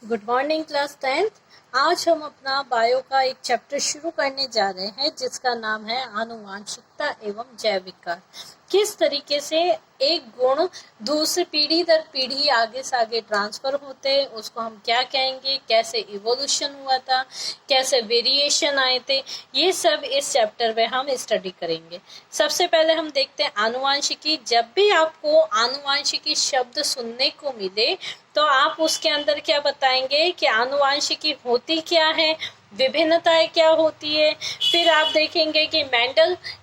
Good morning class 10th। आज हम अपना बायो का एक चैप्टर शुरू करने जा रहे हैं जिसका नाम है आनुवांशिकता एवं जैव विकास। किस तरीके से एक गुण दूसरी पीढ़ी दर पीढ़ी आगे से आगे ट्रांसफर होते हैं, उसको हम क्या कहेंगे, कैसे इवोल्यूशन हुआ था, कैसे वेरिएशन आए थे, ये सब इस चैप्टर में हम स्टडी करेंगे। सबसे पहले हम देखते हैं आनुवांशिकी। जब भी आपको आनुवांशिकी शब्द सुनने को मिले तो आप उसके अंदर क्या बताएंगे कि आनुवांशिकी होती क्या है, विभिन्नताएं क्या होती है। फिर आप देखेंगे कि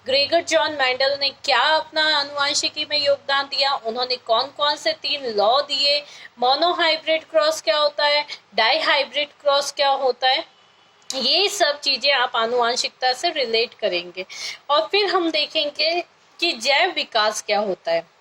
ग्रेगर जॉन मेंडल ने क्या अपना आनुवांशिकी में योगदान दिया, उन्होंने कौन कौन से 3 लॉ दिए, मोनोहाइब्रिड क्रॉस क्या होता है, डाईहाइब्रिड क्रॉस क्या होता है, ये सब चीजें आप आनुवांशिकता से रिलेट करेंगे। और फिर हम देखेंगे कि जैव विकास क्या होता है।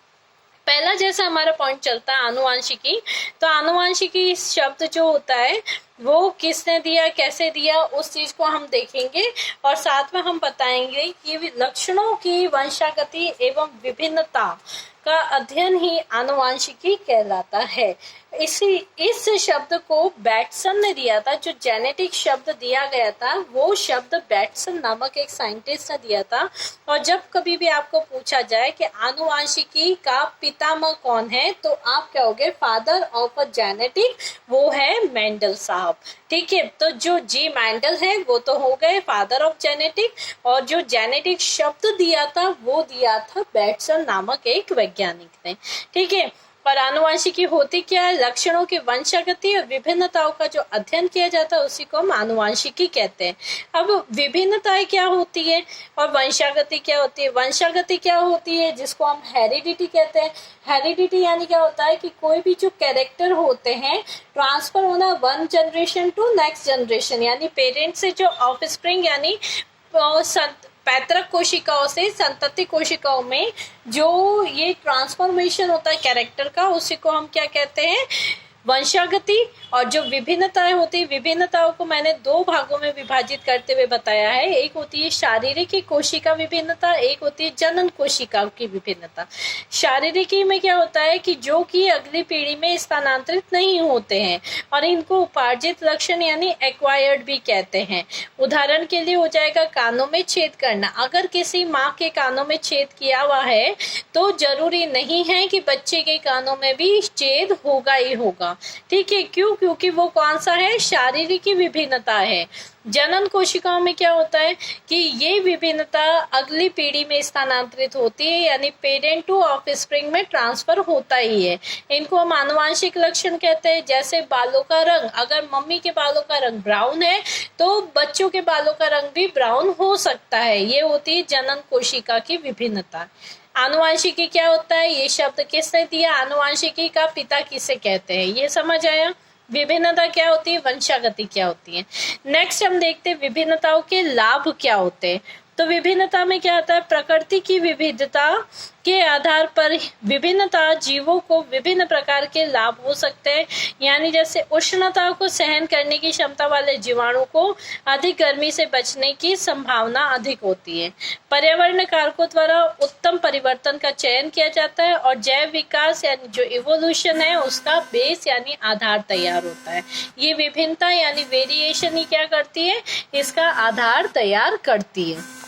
पहला जैसा हमारा पॉइंट चलता है आनुवांशिकी, तो आनुवांशिकी शब्द जो होता है वो किसने दिया, कैसे दिया, उस चीज को हम देखेंगे और साथ में हम बताएंगे कि लक्षणों की वंशागति एवं विभिन्नता का अध्ययन ही आनुवांशिकी कहलाता है। इस शब्द को बैटसन ने दिया था। जो जेनेटिक शब्द दिया गया था वो शब्द बैटसन नामक एक साइंटिस्ट ने दिया था। और जब कभी भी आपको पूछा जाए कि आनुवांशिकी का पितामह कौन है तो आप कहोगे फादर ऑफ अ जेनेटिक, वो है मेंडल साहब। ठीक है, तो जो जी मेंडल है वो तो हो गए फादर ऑफ जेनेटिक, और जो जेनेटिक शब्द दिया था वो दिया था बैटसन नामक एक वैज्ञानिक ने। ठीक है, और आनुवांशिकी होती क्या है, लक्षणों की वंशागति और विभिन्नताओं का जो अध्ययन किया जाता है उसी को हम आनुवांशिकी कहते हैं। अब विभिन्नताएं क्या होती है और वंशागति क्या होती है। वंशागति क्या होती है जिसको हम हेरिडिटी कहते हैं। हेरिडिटी यानी क्या होता है कि कोई भी जो कैरेक्टर होते हैं ट्रांसफर होना one generation to next generation, यानी पेरेंट से जो ऑफस्प्रिंग यानी पैतृक कोशिकाओं से संतति कोशिकाओं में जो ये ट्रांसफॉर्मेशन होता है कैरेक्टर का, उसी को हम क्या कहते हैं, वंशागति। और जो विभिन्नताएं होती है, विभिन्नताओं को मैंने 2 भागों में विभाजित करते हुए बताया है। एक होती है शारीरिक कोशिका विभिन्नता, एक होती है जनन कोशिका की विभिन्नता। शारीरिक में क्या होता है कि जो कि अगली पीढ़ी में स्थानांतरित नहीं होते हैं और इनको उपार्जित लक्षण यानी एक्वायर्ड भी कहते हैं। उदाहरण के लिए हो जाएगा कानों में छेद करना। अगर किसी माँ के कानों में छेद किया हुआ है तो जरूरी नहीं है कि बच्चे के कानों में भी छेद होगा ही होगा। ठीक है, क्यों? क्योंकि वो कौन सा है, शारीरिक विभिन्नता है। जनन कोशिकाओं में क्या होता है कि ये विभिन्नता अगली पीढ़ी में स्थानांतरित होती है, यानी पेरेंट टू ऑफस्प्रिंग में ट्रांसफर होता ही है। इनको हम आनुवांशिक लक्षण कहते हैं। जैसे बालों का रंग, अगर मम्मी के बालों का रंग ब्राउन है तो बच्चों के बालों का रंग भी ब्राउन हो सकता है। ये होती है जनन कोशिका की विभिन्नता। आनुवांशिकी क्या होता है, ये शब्द किसने दिया, आनुवांशिकी का पिता किसे कहते हैं, ये समझ आया। विभिन्नता क्या होती है, वंशागति क्या होती है। नेक्स्ट हम देखते हैं विभिन्नताओं के लाभ क्या होते हैं। तो विभिन्नता में क्या आता है, प्रकृति की विविधता के आधार पर विभिन्नता जीवों को विभिन्न प्रकार के लाभ हो सकते हैं। यानी जैसे उष्णता को सहन करने की क्षमता वाले जीवाणु को अधिक गर्मी से बचने की संभावना अधिक होती है। पर्यावरण कारकों द्वारा उत्तम परिवर्तन का चयन किया जाता है और जैव विकास यानी जो इवोल्यूशन है उसका बेस यानी आधार तैयार होता है। ये विभिन्नता यानी वेरिएशन ही क्या करती है, इसका आधार तैयार करती है।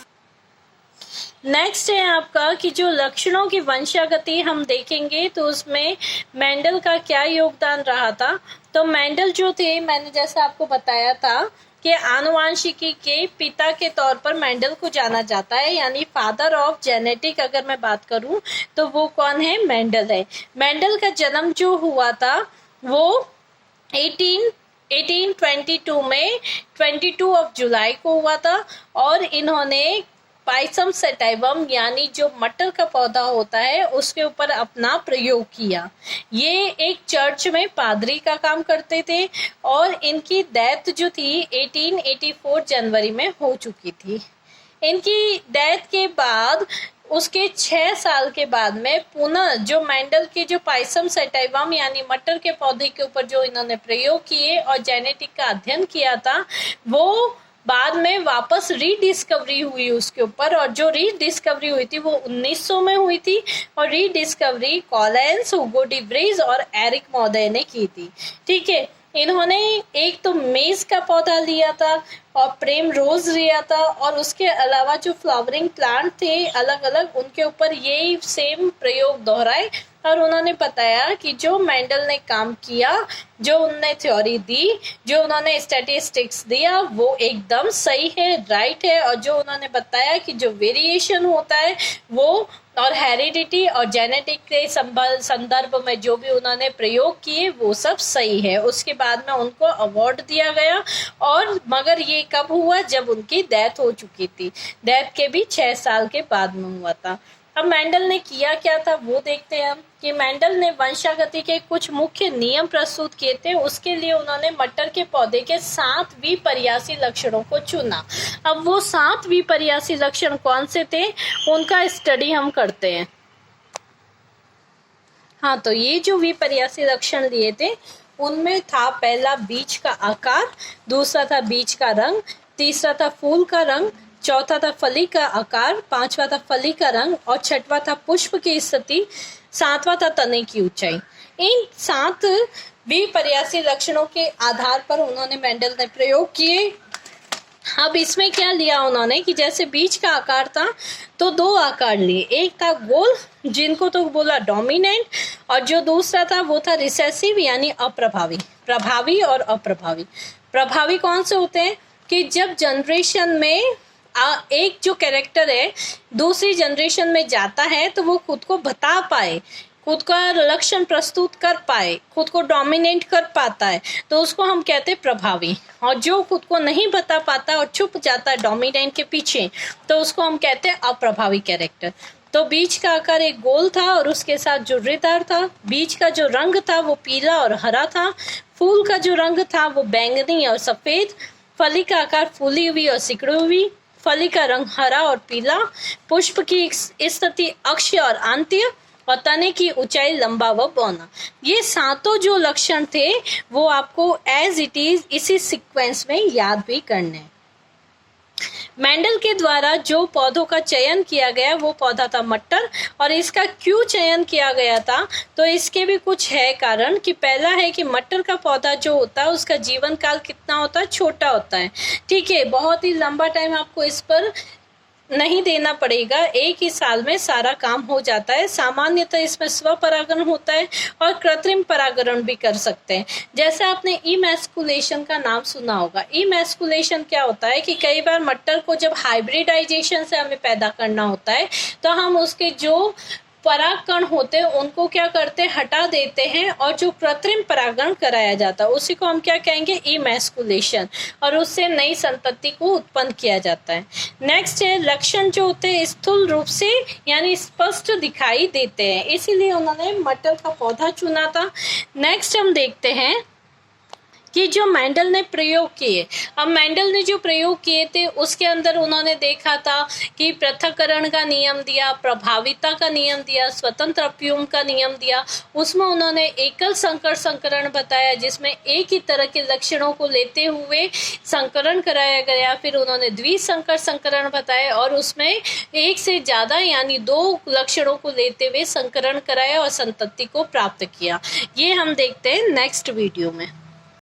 नेक्स्ट है आपका कि जो लक्षणों की वंशागति हम देखेंगे तो उसमें मेंडल का क्या योगदान रहा था। तो मेंडल जो थे, मैंने जैसे आपको बताया था कि आनुवांशिकी के पिता के तौर पर मेंडल को जाना जाता है, यानी फादर ऑफ जेनेटिक अगर मैं बात करूं तो वो कौन है, मेंडल है। मेंडल का जन्म जो हुआ था वो 1822 में 22 ऑफ जुलाई को हुआ था और इन्होंने पाइसम सेटाइवम यानी जो मटर का पौधा होता है उसके ऊपर अपना प्रयोग किया। ये एक चर्च में पादरी का काम करते थे और इनकी डेथ जो थी 1884 जनवरी में हो चुकी थी। इनकी डेथ के बाद उसके 6 साल के बाद में पुनः जो मेंडल के जो पाइसम सेटाइवम यानी मटर के पौधे के ऊपर जो इन्होंने प्रयोग किए और जेनेटिक का अध्ययन किया था वो बाद में वापस रीडिस्कवरी हुई उसके ऊपर। और जो रीडिस्कवरी हुई थी वो 1900 में हुई थी और रीडिस्कवरी कॉलेंस, हुगो डी व्रीज और एरिक महोदय ने की थी। ठीक है, इन्होंने एक तो मेज का पौधा लिया था और प्रेम रोज लिया था, और उसके अलावा जो फ्लावरिंग प्लांट थे अलग अलग, उनके ऊपर यही सेम प्रयोग दोहराए। और उन्होंने बताया कि जो मेंडल ने काम किया, जो उन्होंने थ्योरी दी, जो उन्होंने स्टैटिस्टिक्स दिया, वो एकदम सही है, राइट है। और जो उन्होंने बताया कि जो वेरिएशन होता है वो, और हेरिडिटी और जेनेटिक के संदर्भ में जो भी उन्होंने प्रयोग किए वो सब सही है। उसके बाद में उनको अवार्ड दिया गया, और मगर ये कब हुआ, जब उनकी डेथ हो चुकी थी। डेथ के भी 6 साल के बाद में हुआ था। अब मेंडल ने किया क्या था वो देखते हैं हम, कि मेंडल ने वंशागति के कुछ मुख्य नियम प्रस्तुत किए थे। उसके लिए उन्होंने मटर के पौधे के 7 विपर्यासी लक्षणों को चुना। अब वो 7 विपर्यासी लक्षण कौन से थे, उनका स्टडी हम करते हैं। हाँ, तो ये जो विपर्यासी लक्षण लिए थे उनमें था, पहला बीज का आकार, दूसरा था बीज का रंग, तीसरा था फूल का रंग, चौथा था फली का आकार, पांचवा था फली का रंग, और छठवा था पुष्प की स्थिति, सातवां था तने की ऊंचाई। इन 7 विपर्यासी लक्षणों के आधार पर उन्होंने मेंडल ने प्रयोग किए। अब इसमें क्या लिया उन्होंने, कि जैसे बीज का आकार था तो 2 आकार लिए, एक था गोल जिनको तो बोला डोमिनेंट, और जो दूसरा था वो था रिसेसिव यानी अप्रभावी। प्रभावी और अप्रभावी। प्रभावी कौन से होते हैं, कि जब जनरेशन में एक जो कैरेक्टर है दूसरी जनरेशन में जाता है तो वो खुद को बता पाए, खुद का लक्षण प्रस्तुत कर पाए, खुद को डोमिनेट कर पाता है, तो उसको हम कहते हैं प्रभावी। और जो खुद को नहीं बता पाता और छुप जाता है डोमिनेंट के पीछे, तो उसको हम कहते हैं अप्रभावी कैरेक्टर। तो बीज का आकार एक गोल था और उसके साथ जुर्रेदार था। बीज का जो रंग था वो पीला और हरा था। फूल का जो रंग था वो बैंगनी और सफेद। फली का आकार फूली हुई और सिकुड़ी हुई। फली का रंग हरा और पीला। पुष्प की स्थिति अक्ष और आंत्य, और तने की ऊंचाई लंबा व बौना। ये 7 जो लक्षण थे वो आपको एज इट इज इसी सीक्वेंस में याद भी करने। मेंडल के द्वारा जो पौधों का चयन किया गया वो पौधा था मटर। और इसका क्यों चयन किया गया था, तो इसके भी कुछ है कारण। कि पहला है कि मटर का पौधा जो होता है उसका जीवन काल कितना होता है, छोटा होता है। ठीक है, बहुत ही लंबा टाइम आपको इस पर नहीं देना पड़ेगा, एक ही साल में सारा काम हो जाता है। सामान्यतः इसमें स्वपरागण होता है और कृत्रिम परागण भी कर सकते हैं। जैसे आपने इमैस्कुलेशन का नाम सुना होगा। इमैस्कुलेशन क्या होता है, कि कई बार मटर को जब हाइब्रिडाइजेशन से हमें पैदा करना होता है तो हम उसके जो परागकण होते हैं उनको क्या करते हैं, हटा देते हैं, और जो कृत्रिम परागण कराया जाता है उसी को हम क्या कहेंगे, इमैस्कुलेशन, और उससे नई संतति को उत्पन्न किया जाता है। नेक्स्ट है, लक्षण जो होते हैं स्थूल रूप से यानी स्पष्ट दिखाई देते हैं, इसीलिए उन्होंने मटर का पौधा चुना था। नेक्स्ट हम देखते हैं कि जो मेंडल ने प्रयोग किए। अब मेंडल ने जो प्रयोग किए थे उसके अंदर उन्होंने देखा था कि पृथक्करण का नियम दिया, प्रभाविता का नियम दिया, स्वतंत्र अप्यूम का नियम दिया। उसमें उन्होंने एकल संकर संकरण बताया जिसमें एक ही तरह के लक्षणों को लेते हुए संकरण कराया गया। फिर उन्होंने द्विसंकर संकरण बताया और उसमें एक से ज्यादा यानी 2 लक्षणों को लेते हुए संकरण कराया और संतति को प्राप्त किया। ये हम देखते हैं नेक्स्ट वीडियो में।